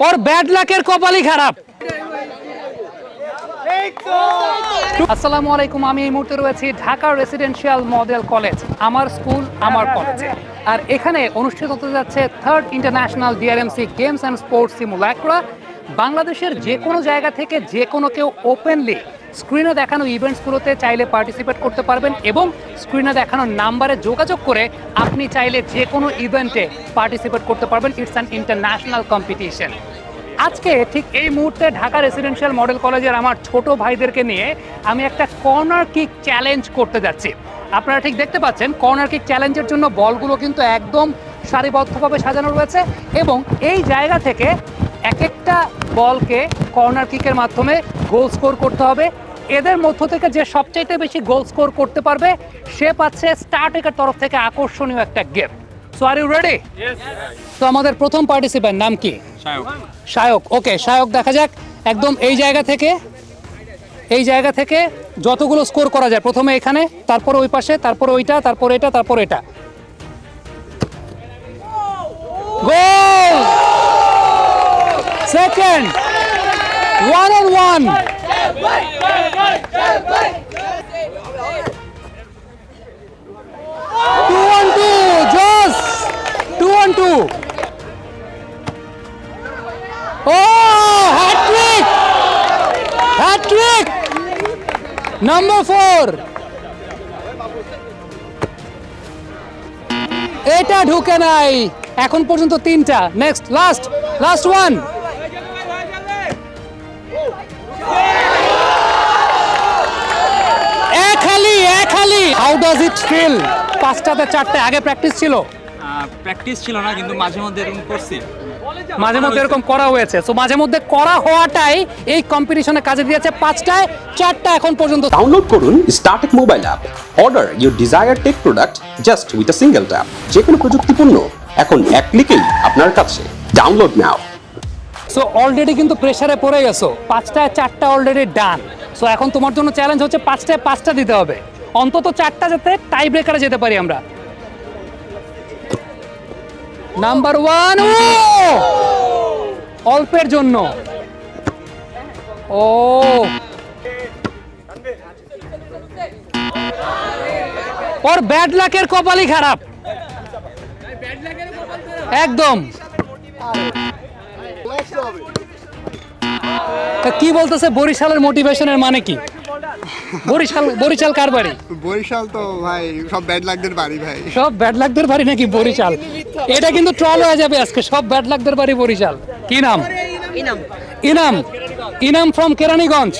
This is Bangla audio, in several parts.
ওর ব্যাড লাকের কপালই খারাপ। আসসালামু আলাইকুম, আমি এই মুহূর্তে রয়েছি ঢাকা রেসিডেন্সিয়াল মডেল কলেজ, আমার স্কুল আমার কলেজে। আর এখানে অনুষ্ঠিত হতে যাচ্ছে 3rd international DRMC games and sports simulacra. বাংলাদেশের যে কোনো জায়গা থেকে যে কোনো কেউ ওপেনলি স্ক্রিনে দেখানো ইভেন্টসগুলোতে চাইলে পার্টিসিপেট করতে পারবেন এবং স্ক্রিনে দেখানো নাম্বারে যোগাযোগ করে আপনি চাইলে যে কোনো ইভেন্টে পার্টিসিপেট করতে পারবেন। It's an international competition. আজকে ঠিক এই মুহূর্তে ঢাকা রেসিডেন্সিয়াল মডেল কলেজের আমার ছোট ভাইদেরকে নিয়ে আমি একটা কর্নার কিক চ্যালেঞ্জ করতে যাচ্ছি। আপনারা ঠিক দেখতে পাচ্ছেন কর্নার কিক চ্যালেঞ্জের জন্য বলগুলো কিন্তু একদম সারিবদ্ধভাবে সাজানো রয়েছে এবং এই জায়গা থেকে এক একটা বলকে কর্নার কিকের মাধ্যমে গোল স্কোর করতে হবে। এদের মধ্য থেকে যে সবচাইতে বেশি গোল স্কোর করতে পারবে সে পাচ্ছে স্টারটেকের তরফ থেকে আকর্ষণীয় একটা gift. So are you ready? তো আমাদের প্রথম পার্টিসিপেন্ট নাম কি? শায়ক। ওকে শায়ক, দেখা যাক একদম এই জায়গা থেকে যতগুলো স্কোর করা যায়। প্রথমে এখানে, তারপর ওই পাশে, তারপর ওইটা, তারপর এটা, তারপর এটা। Goal! Second, 1-on-1। Two on two, Joss. 2-on-2. Oh, hat trick! Hat trick! Number 4. এটা ঢুকে নাই। এখন পর্যন্ত 3টা। Next, last one. এক হালি। How does it feel? 5টাতে 4টে। আগে প্র্যাকটিস ছিল? প্র্যাকটিস ছিল না, কিন্তু মাঝে মধ্যে এরকম করছি। মাঝে মধ্যে এরকম করা হয়েছে। সো মাঝে মধ্যে করা হওয়াটাই এই কম্পিটিশনে কাজে দিয়েছে। 5টায় 4টা এখন পর্যন্ত। ডাউনলোড করুন Star Tech mobile app. Order your desire tech product just with a single tap. যে কোনো প্রযুক্তিপণ্য এখন এক ক্লিকেই আপনার কাছে। ডাউনলোড নাও। সো অলরেডি কিন্তু প্রেসারে পড়ে গেছো। 5টায় 4টা অলরেডি ডান। সো এখন তোমার জন্য চ্যালেঞ্জ হচ্ছে 5টায় 5টা দিতে হবে। অন্তত 4টা যাতে টাই ব্রেকারে যেতে পারি আমরা। নাম্বার 1, অল্পের জন্য। ও ওর ব্যাড লাকের কপালই খারাপ একদম। কি বলতেছে বরিশালের মোটিভেশনের মানে কি? বরিশাল কার বাড়ি? বরিশাল তো ভাই সব ব্যাড লাকদের বাড়ি ভাই। সব ব্যাড লাকদের বাড়ি নাকি বরিশাল? এটা কিন্তু ট্রল হয়ে যাবে আজকে। সব ব্যাড লাকদের বাড়ি বরিশাল। কি নাম? ইনাম ফ্রম কেরানীগঞ্জ।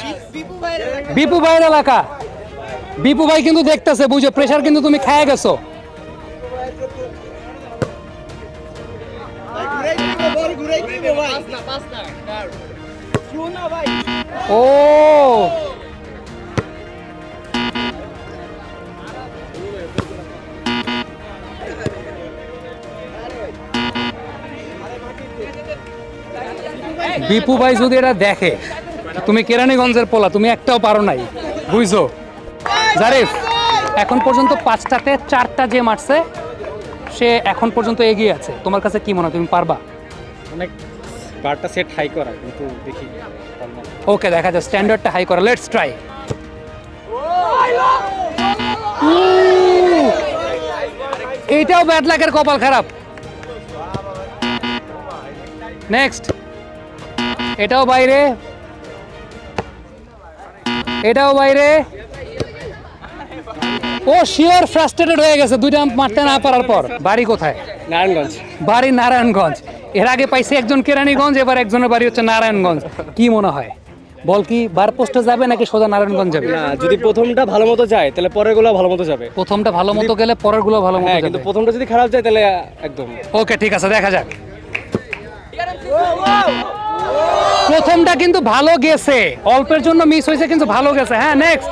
বিপু ভাইয়ের এলাকা। বিপু ভাই কিন্তু দেখতেছে, বুঝে প্রেসার কিন্তু তুমি খেয়ে গেছো। ও বিপু ভাই যদি এটা দেখে, তুমি কেরানীগঞ্জের পোলা, তুমি একটাও পারো নাই, বুঝছো? জারিফ, এখন পর্যন্ত 5টাতে 4টা যে মারছে সে এখন পর্যন্ত এগিয়ে আছে। তোমার কাছে কি মনে হয়, তুমি পারবা? অনেক বারটা সেট হাই করা, কিন্তু দেখি। ওকে, দেখা যায় স্ট্যান্ডার্ডটা হাই করা। Let's try. এইটাও ব্যাড লাকের কপাল খারাপ। নেক্সট, এটাও বাইরে। ও শিওর ফ্রাস্ট্রেটেড হয়ে গেছে 2টা মারতে না পারার পর। বাড়ি কোথায়? নারায়ণগঞ্জ। বাড়ি নারায়ণগঞ্জ। এর আগে পাইছে একজন কেরানীগঞ্জ, এবার একজনের বাড়ি হচ্ছে নারায়ণগঞ্জ। কি মনে হয়, বল কি বার পোস্টে যাবে নাকি সোজা নারায়ণগঞ্জ যাবে? না, যদি প্রথমটা ভালো মতো যায় তাহলে পরের গুলো ভালো মতো যাবে। প্রথমটা ভালো মতো গেলে পরের গুলো ভালো মতো হ্যাঁ, যাবে। কিন্তু প্রথমটা যদি খারাপ যায় তাহলে একদম। ওকে, ঠিক আছে, দেখা যাক। প্রথমটা কিন্তু ভালো গেছে, অল্পের জন্য মিস হয়েছে কিন্তু ভালো গেছে। হ্যাঁ, নেক্সট।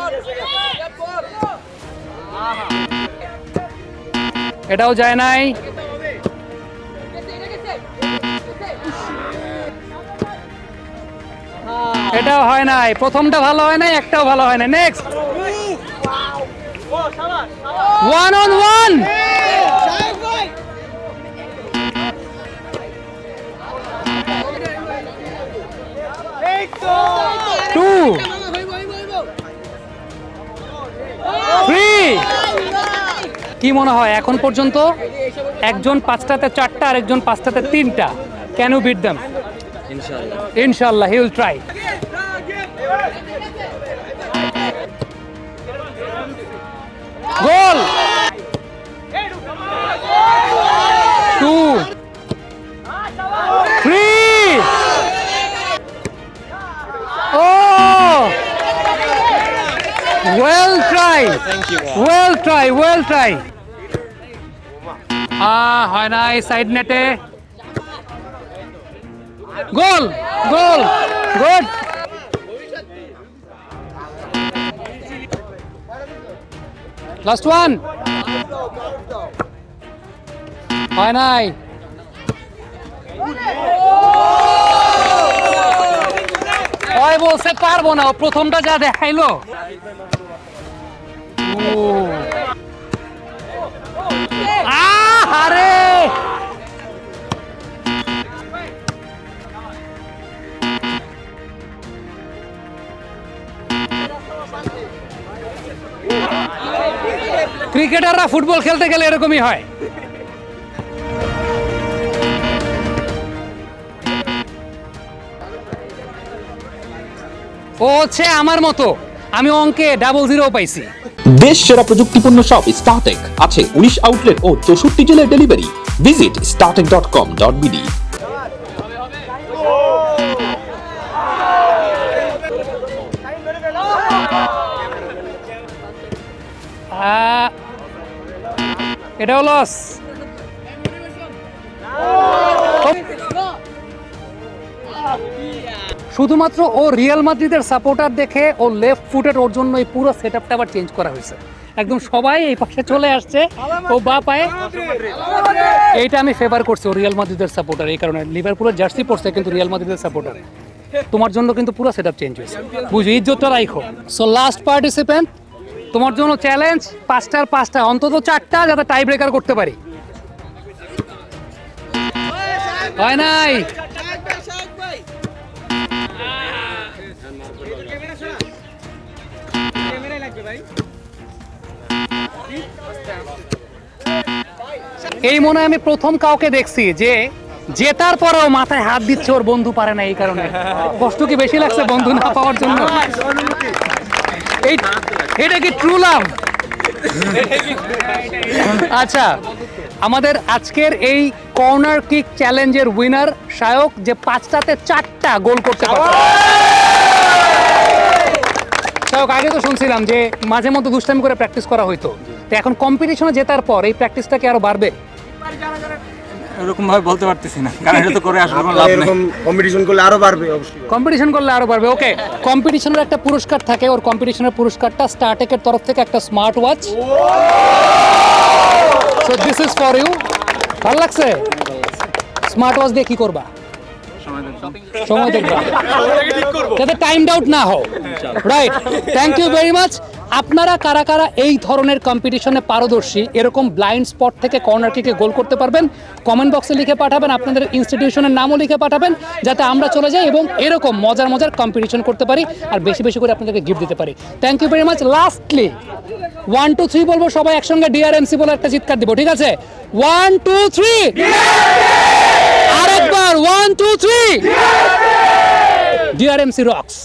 এটাও যায় নাই। এটাও হয় নাই। প্রথমটা ভালো হয় নাই, একটাও ভালো হয় নাই। নেক্সট। 1-on-1। কি মনে হয় এখন পর্যন্ত একজন 5টাতে 4টা আর একজন 5টাতে 3টা, ক্যান ইউ বিট দেম? ইনশাআল্লাহ he will try. Goal 2 3 Oh, well try, well try. হয় নাই, সাইড নেটে গোল, গুড। লাস্ট ওয়ান, হয় নাই। ওই বলছে পারবো না, ও প্রথমটা যা দেখাইলো। আরে ক্রিকেটাররা ফুটবল খেলতে গেলে এরকমই হয়। ও হচ্ছে আমার মতো, আমি অঙ্কে 00 পাইছি। দেশ সেরা প্রযুক্তিপূর্ণ শপ স্টারটেক আছে 19 আউটলেট ও 64 জেলায় ডেলিভারি। Visit startek.com.bd। এটাও লস। শুধুমাত্র ও রিয়াল মাদ্রিদের সাপোর্টার দেখে ও লেফট ফুটের, ওর জন্য এই পুরো সেটআপটা আবার চেঞ্জ করা হয়েছে। একদম সবাই এই পাশে চলে আসছে, ও বা পায়ে। এইটা আমি ফেভার করছি, ও রিয়াল মাদ্রিদের সাপোর্টার, এই কারণে লিভারপুলের জার্সি পরছে কিন্তু রিয়াল মাদ্রিদের সাপোর্টার। তোমার জন্য কিন্তু পুরো সেটআপ চেঞ্জ হয়েছে, বুঝো, ইজ্জতটা রাখো। সো লাস্ট পার্টিসিপেন্ট, তোমার জন্য চ্যালেঞ্জ 5টার 5টা, অন্তত 4টা যাতে টাই ব্রেকার করতে পারি। হয় নাই। এই মনে হয় আমি প্রথম কাউকে দেখছি যে জেতার পরেও মাথায় হাত দিচ্ছে, ওর বন্ধু পারে না, এই কারণে। কষ্ট কি বেশি লাগছে বন্ধু না পাওয়ার জন্য? এটা কি ট্রু লাভ? আচ্ছা, আমাদের আজকের এই কর্নার কিক চ্যালেঞ্জের উইনার শায়ক, যে 5টাতে 4টা গোল করতে পারে। শায়ক, আগে তো শুনছিলাম যে মাঝে মধ্যে দুষ্টামি করে প্র্যাকটিস করা হইতো, তো এখন কম্পিটিশনে জেতার পর এই প্র্যাকটিসটা কি আরো বাড়বে? এরকম ভাবে বলতে পারতেছি না, কারণ এটা তো করে আসলে কোনো লাভ নেই। এরকম কম্পিটিশন করলে আরো বাড়বে অবশ্যই। কম্পিটিশন করলে আরো বাড়বে। ওকে, কম্পিটিশনের একটা পুরস্কার থাকে, ওর কম্পিটিশনের পুরস্কারটা স্টারটেকের তরফ থেকে একটা smart watch. So this is for you. ভালো লাগছে? স্মার্ট ওয়াচ দিয়ে কি করবা? সময় দেখবা, যাতে টাইম আউট না হও। Right, thank you very much. আপনারা কারা কারা এই ধরনের কম্পিটিশনে পারদর্শী, এরকম ব্লাইন্ড স্পট থেকে কর্নার কিকে গোল করতে পারবেন, কমেন্ট বক্সে লিখে পাঠাবেন, আপনাদের ইনস্টিটিউশনের নামও লিখে পাঠাবেন, যাতে আমরা চলে যাই এবং এরকম মজার মজার কম্পিটিশন করতে পারি আর বেশি বেশি করে আপনাদেরকে গিফট দিতে পারি। Thank you very much. Lastly 1 2 3 বলবো, সবাই একসঙ্গে ডিআরএমসি বলে একটা চিৎকার দিব, ঠিক আছে? 1 2 3। আরেকবার 1 2 3। DRMC rocks.